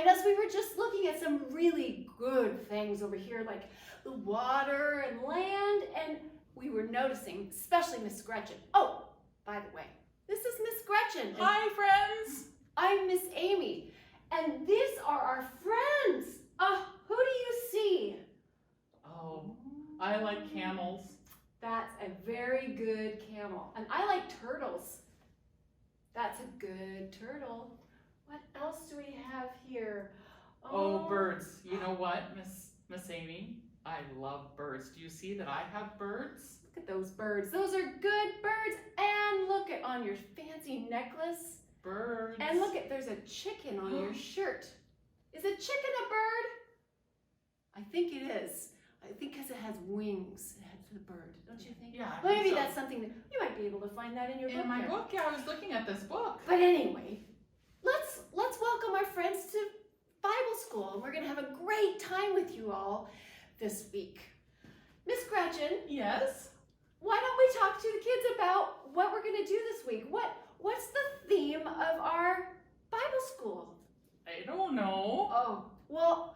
join us. We were just looking at some really good things over here, like the water and land, and we were noticing, especially Miss Gretchen. Oh, by the way, this is Miss Gretchen. Hi, friends. I'm Miss Amy, and these are our friends. Who do you see? Oh, I like camels. That's a very good camel. And I like turtles. That's a good turtle. What else do we have here? Oh, birds. You know what, Miss Amy? I love birds. Do you see that I have birds? Look at those birds. Those are good birds. And look at on your fancy necklace. Birds. And look at, there's a chicken on your shirt. Is a chicken a bird? I think it is. I think because it has wings. It's a bird, don't you think? Yeah. I Well, think maybe so. that's something that you might be able to find that in your book. In my there. book. Yeah, I was looking at this book. But anyway, let's welcome our friends to Bible school. We're going to have a great time with you all this week. Miss Gretchen, Yes. why don't we talk to the kids about what we're going to do this week? What's the theme of our Bible school? I don't know. Oh, well,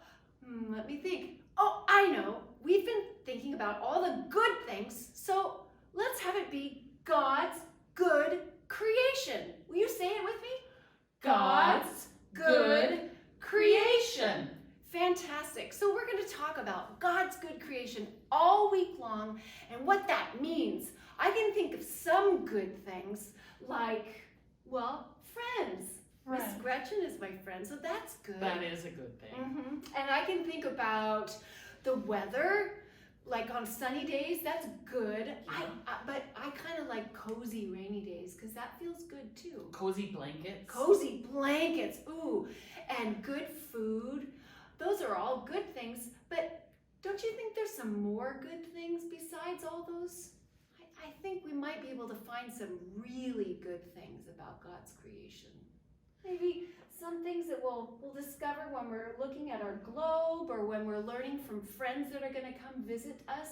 let me think. Oh, I know. We've been thinking about all the good things, so let's have it be God's good creation. Will you say it with me? God's good creation. Fantastic. So we're going to talk about God's good creation all week long and what that means. I can think of some good things like, well, friends. Miss Right. Gretchen is my friend, so that's good. That is a good thing. And I can think about the weather, like on sunny days, that's good. But I kind of like cozy rainy days because that feels good too. Cozy blankets. Cozy blankets, ooh, and good food. Those are all good things, but don't you think there's some more good things besides all those? I think we might be able to find some really good things about God's creation. Maybe some things that we'll discover when we're looking at our globe or when we're learning from friends that are going to come visit us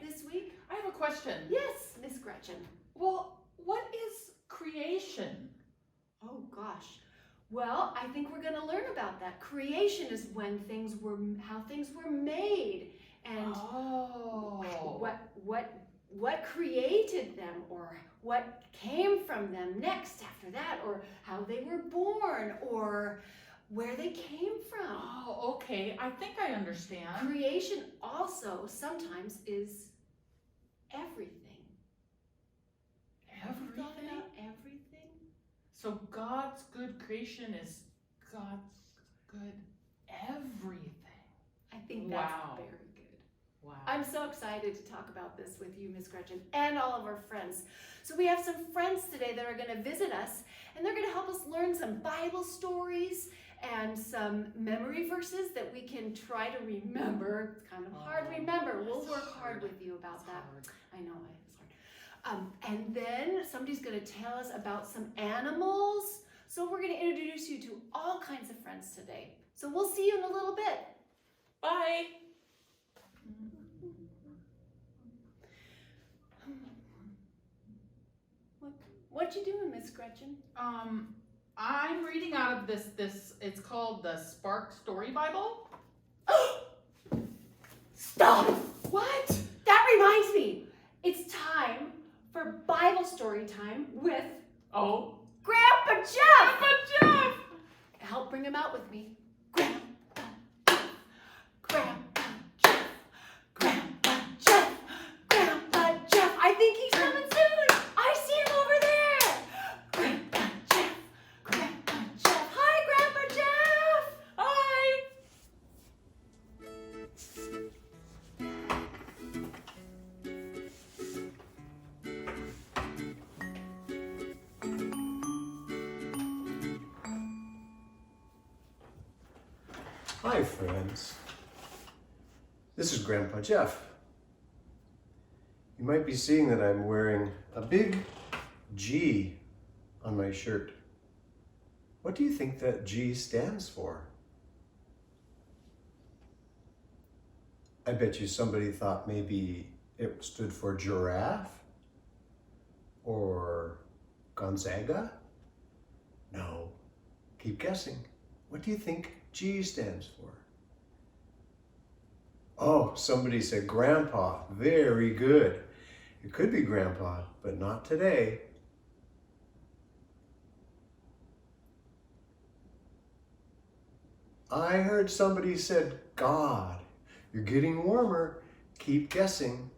this week. I have a question. Yes, Miss Gretchen. Well, what is creation? Oh gosh. Well, I think we're going to learn about that. Creation is when how things were made, and what created them, or what came from them next after that, or how they were born, or where they came from. Oh, okay. I think I understand. Creation also sometimes is everything. Have you thought about everything? So God's good creation is God's good everything. I think that's Wow. very good. Wow. I'm so excited to talk about this with you, Miss Gretchen, and all of our friends. So we have some friends today that are going to visit us, and they're going to help us learn some Bible stories and some memory verses that we can try to remember. It's kind of hard to remember. We'll work hard with you about that. I know, it's hard. And then somebody's going to tell us about some animals. So we're going to introduce you to all kinds of friends today. So we'll see you in a little bit. Bye. What you doing, Miss Gretchen? I'm reading out of this, it's called the Spark Story Bible. Stop! What? That reminds me. It's time for Bible story time with Oh. Grandpa Jeff! Grandpa Jeff! Help bring him out with me. Grandpa Jeff! Grandpa Jeff! Grandpa Jeff! Grandpa Jeff! I think he's coming soon! I see him over there! Grandpa Jeff! Grandpa Jeff! Hi, Grandpa Jeff! Hi. Hi, friends. This is Grandpa Jeff. You might be seeing that I'm wearing a big G on my shirt. What do you think that G stands for? I bet you somebody thought maybe it stood for giraffe or Gonzaga. No, keep guessing. What do you think G stands for? Oh, somebody said Grandpa. Very good. It could be Grandpa, but not today. I heard somebody said God. You're getting warmer. Keep guessing.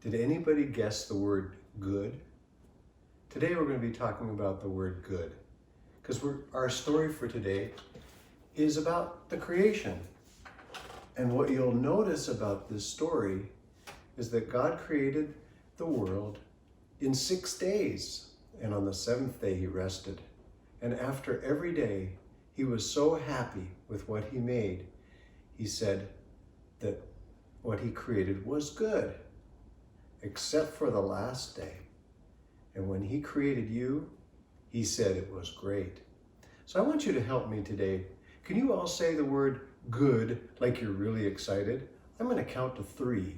Did anybody guess the word good? Today we're going to be talking about the word good, because our story for today is about the creation. And what you'll notice about this story is that God created the world in 6 days, and on the 7th day he rested. And after every day, he was so happy with what he made, he said that what he created was good, except for the last day. And when he created you, he said it was great. So I want you to help me today. Can you all say the word good like you're really excited? I'm going to count to 3.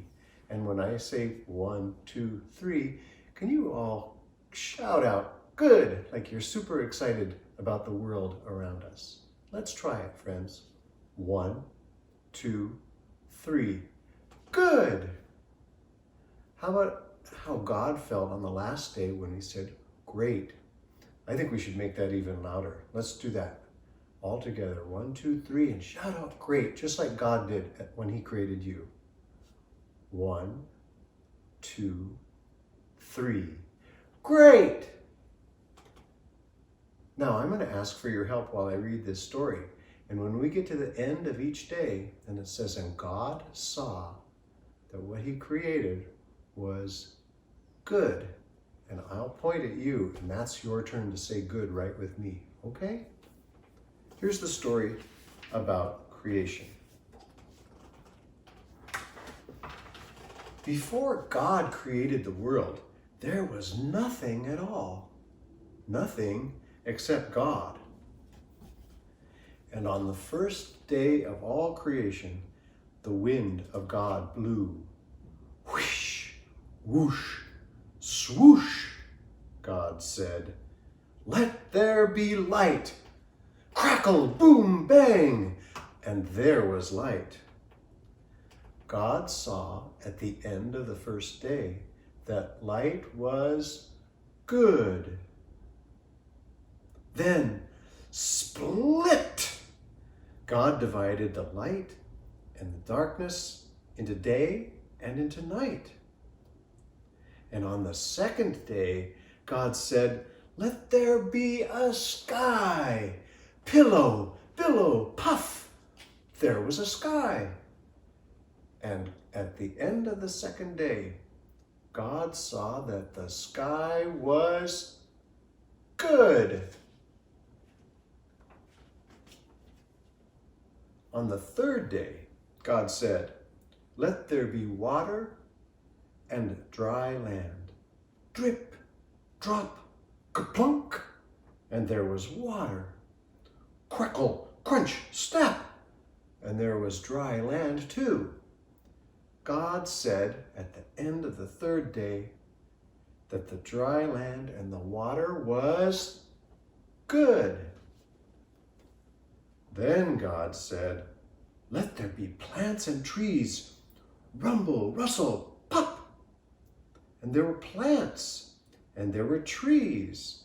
And when I say 1, 2, 3, can you all shout out good like you're super excited about the world around us? Let's try it, friends. 1, 2, 3. Good. How about how God felt on the last day when he said, great? I think we should make that even louder. Let's do that. All together. 1, 2, 3, and shout out great, just like God did when he created you. 1, 2, 3. Great! Now I'm going to ask for your help while I read this story. And when we get to the end of each day, and it says, and God saw that what he created was good. And I'll point at you, and that's your turn to say good right with me, okay? Here's the story about creation. Before God created the world, there was nothing at all. Nothing except God. And on the first day of all creation, the wind of God blew. Whoosh, whoosh, swoosh, God said, let there be light. Crackle, boom, bang, and there was light. God saw at the end of the first day that light was good. Then, split! God divided the light and the darkness into day and into night. And on the second day, God said, let there be a sky. Pillow, billow, puff. There was a sky. And at the end of the second day, God saw that the sky was good. On the third day, God said, let there be water and dry land. Drip, drop, kaplunk, and there was water. Crackle, crunch, snap, and there was dry land too. God said at the end of the third day that the dry land and the water was good. Then God said, let there be plants and trees, rumble, rustle, pop. And there were plants and there were trees.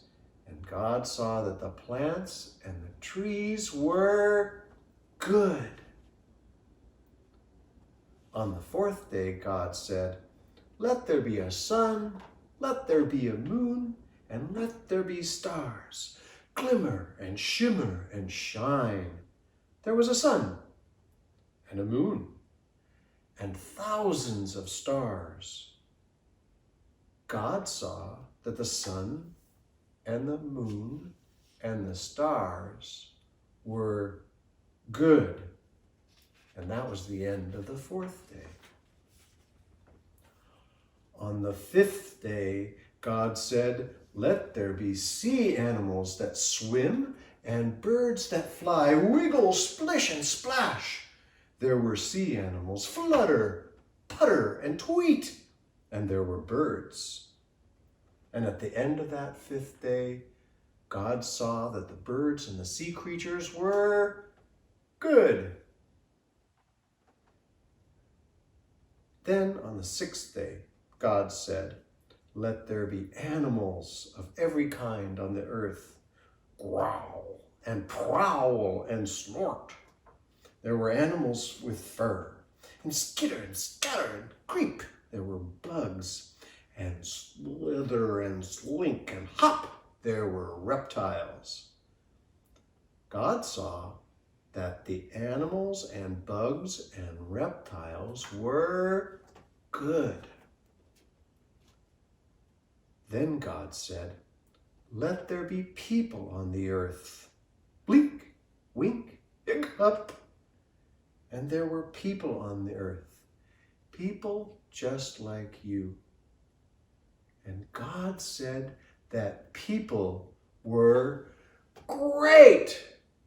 And God saw that the plants and the trees were good. On the fourth day, God said, let there be a sun, let there be a moon, and let there be stars, glimmer and shimmer and shine. There was a sun and a moon and thousands of stars. God saw that the sun and the moon and the stars were good. And that was the end of the fourth day. On the fifth day, God said, let there be sea animals that swim and birds that fly, wiggle, splish, and splash. There were sea animals, flutter, putter, and tweet, and there were birds. And at the end of that fifth day, God saw that the birds and the sea creatures were good. Then on the sixth day, God said, "Let there be animals of every kind on the earth, growl and prowl and snort." There were animals with fur, and skitter and scatter and creep. There were bugs, and slither and slink and hop. There were reptiles. God saw that the animals and bugs and reptiles were good. Then God said, "Let there be people on the earth." Blink, wink, hiccup. And there were people on the earth, people just like you. And God said that people were great.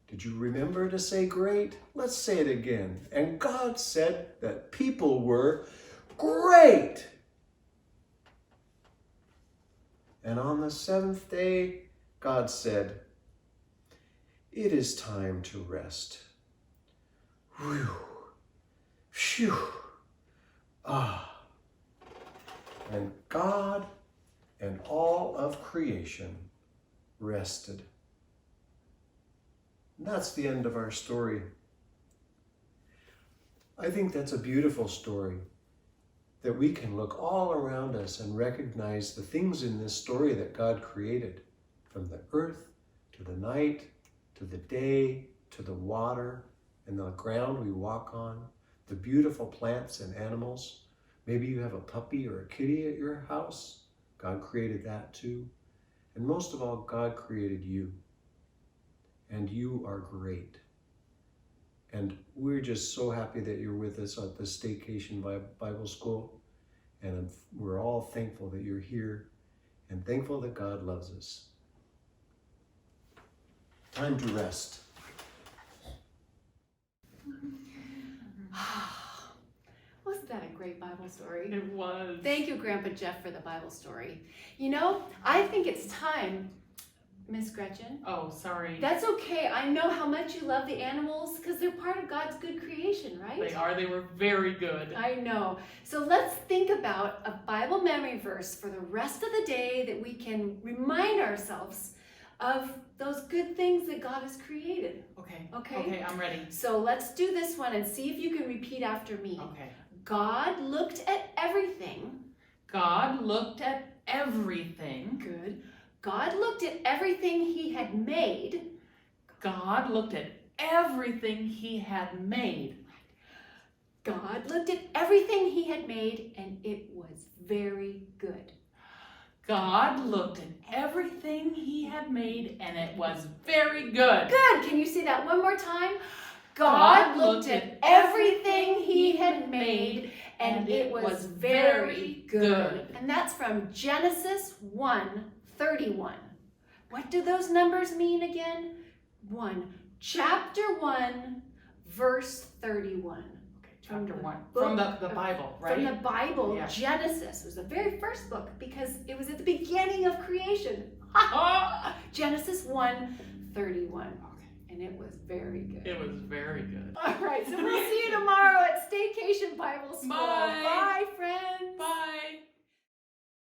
Did you remember to say great? Let's say it again. And God said that people were great. And on the seventh day, God said, "It is time to rest." Whew, phew, ah. And God and all of creation rested. And that's the end of our story. I think that's a beautiful story, that we can look all around us and recognize the things in this story that God created, from the earth to the night, to the day, to the water and the ground we walk on, the beautiful plants and animals. Maybe you have a puppy or a kitty at your house. God created that too. And most of all, God created you. And you are great. And we're just so happy that you're with us at the Staycation Bible School. And we're all thankful that you're here and thankful that God loves us. Time to rest. Wasn't that a great Bible story? It was. Thank you, Grandpa Jeff, for the Bible story. You know, I think it's time, Miss Gretchen. Oh, sorry. That's okay. I know how much you love the animals because they're part of God's good creation, right? They are. They were very good. I know. So let's think about a Bible memory verse for the rest of the day that we can remind ourselves of those good things that God has created. Okay. Okay? Okay, I'm ready. So let's do this one and see if you can repeat after me. Okay. God looked at everything. God looked at everything. Good. God looked at everything he had made. God looked at everything he had made. God looked at everything he had made, and it was very good. God looked at everything he had made, and it was very good. Good. Can you say that one more time? God looked at everything he had made, and it was very good. And that's from Genesis 1:31. What do those numbers mean again? Chapter 1, verse 31. Chapter 1. book From the Bible, right? From the Bible, Yeah. Genesis was the very first book because it was at the beginning of creation. Genesis 1:31. Okay. And it was very good. It was very good. All right, so we'll see you tomorrow at Staycation Bible School. Bye.